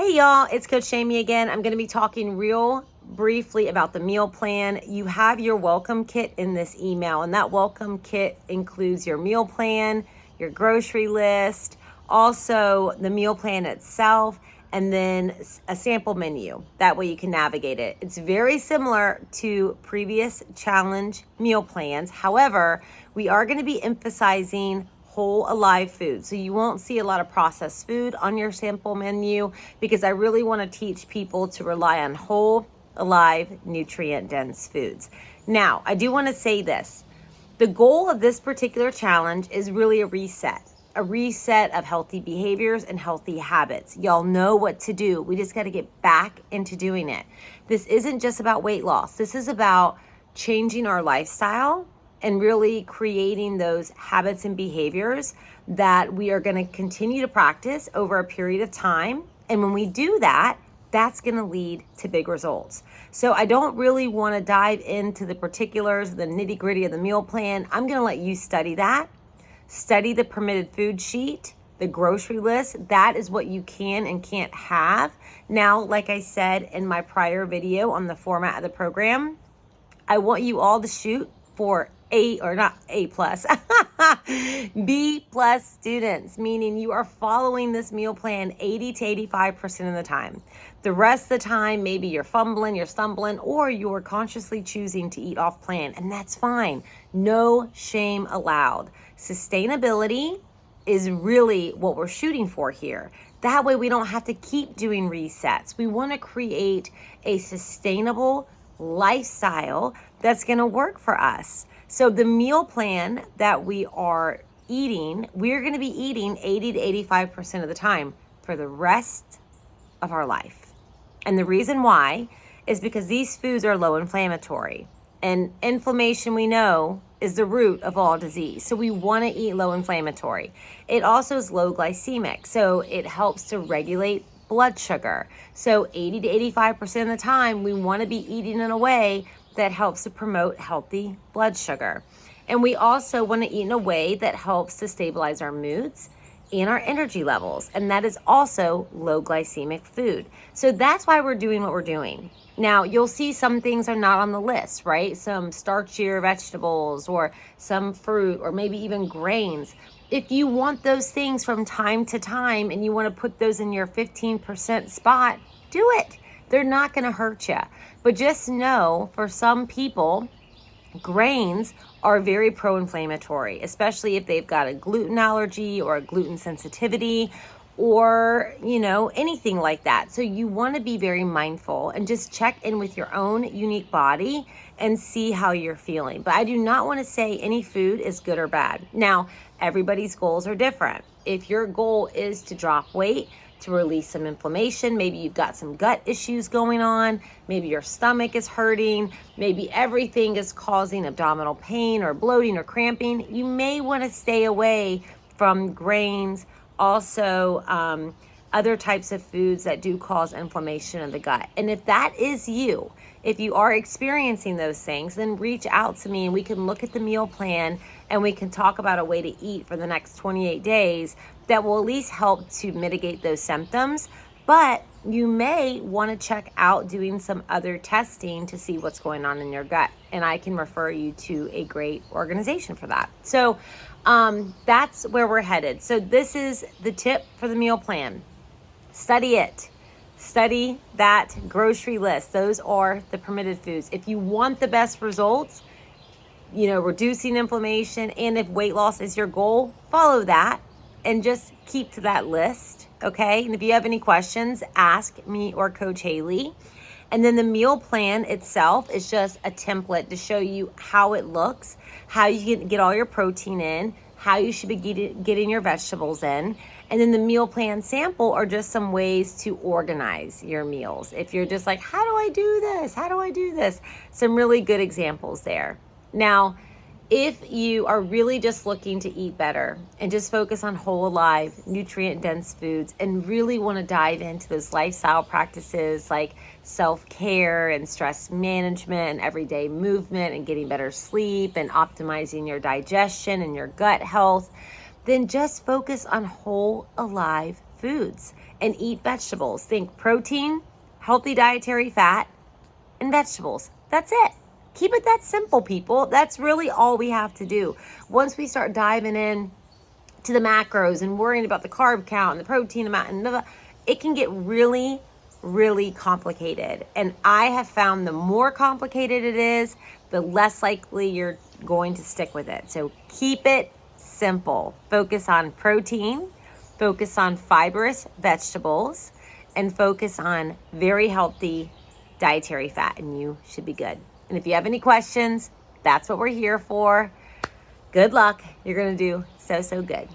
Hey y'all, it's Coach Jamie again. I'm going to be talking real briefly about the meal plan. You have your welcome kit in this email, and that welcome kit includes your meal plan, your grocery list, also the meal plan itself, and then a sample menu. That way you can navigate it. It's very similar to previous challenge meal plans. However, we are going to be emphasizing whole alive food. So you won't see a lot of processed food on your sample menu because I really want to teach people to rely on whole, alive, nutrient dense foods. Now, I do want to say this. The goal of this particular challenge is really a reset of healthy behaviors and healthy habits. Y'all know what to do. We just got to get back into doing it. This isn't just about weight loss. This is about changing our lifestyle and really creating those habits and behaviors that we are going to continue to practice over a period of time. And when we do that, that's going to lead to big results. So I don't really want to dive into the particulars, the nitty gritty of the meal plan. I'm going to let you study that. Study the permitted food sheet, the grocery list. That is what you can and can't have. Now, like I said in my prior video on the format of the program, I want you all to shoot for A, or not A plus, B plus students, meaning you are following this meal plan 80 to 85% of the time. The rest of the time, maybe you're fumbling, you're stumbling, or you're consciously choosing to eat off plan, and that's fine. No shame allowed. Sustainability is really what we're shooting for here. That way we don't have to keep doing resets. We want to create a sustainable lifestyle that's going to work for us. So the meal plan that we are eating, we're going to be eating 80 to 85% of the time for the rest of our life. And the reason why is because these foods are low inflammatory. And inflammation, we know, is the root of all disease. So we want to eat low inflammatory. It also is low glycemic. So it helps to regulate blood sugar. So 80 to 85% of the time, we want to be eating in a way that helps to promote healthy blood sugar. And we also want to eat in a way that helps to stabilize our moods and our energy levels. And that is also low glycemic food. So that's why we're doing what we're doing. Now, you'll see some things are not on the list, right? Some starchier vegetables or some fruit or maybe even grains. If you want those things from time to time and you want to put those in your 15% spot, do it. They're not going to hurt you. But just know, for some people, grains are very pro-inflammatory, especially if they've got a gluten allergy or a gluten sensitivity or, anything like that. So you want to be very mindful and just check in with your own unique body and see how you're feeling. But I do not want to say any food is good or bad. Now, everybody's goals are different. If your goal is to drop weight, to release some inflammation, maybe you've got some gut issues going on, maybe your stomach is hurting, maybe everything is causing abdominal pain or bloating or cramping, you may want to stay away from grains, also other types of foods that do cause inflammation of the gut. And if that is you, if you are experiencing those things, then reach out to me and we can look at the meal plan and we can talk about a way to eat for the next 28 days that will at least help to mitigate those symptoms. But you may want to check out doing some other testing to see what's going on in your gut. And I can refer you to a great organization for that. So that's where we're headed. So this is the tip for the meal plan. Study it. Study that grocery list. Those are the permitted foods. If you want the best results, reducing inflammation, and if weight loss is your goal, follow that and just keep to that list, okay? And if you have any questions, ask me or Coach Haley. And then the meal plan itself is just a template to show you how it looks, how you can get all your protein in, how you should be getting your vegetables in. And then the meal plan sample are just some ways to organize your meals. If you're just like, how do I do this? How do I do this? Some really good examples there. Now, if you are really just looking to eat better and just focus on whole, alive, nutrient-dense foods and really want to dive into those lifestyle practices like self-care and stress management and everyday movement and getting better sleep and optimizing your digestion and your gut health, then just focus on whole, alive foods and eat vegetables. Think protein, healthy dietary fat, and vegetables. That's it. Keep it that simple, people. That's really all we have to do. Once we start diving in to the macros and worrying about the carb count and the protein amount and blah, blah, it can get really, really complicated. And I have found the more complicated it is, the less likely you're going to stick with it. So keep it simple. Focus on protein, focus on fibrous vegetables, and focus on very healthy dietary fat, and you should be good. And if you have any questions, that's what we're here for. Good luck. You're going to do so good.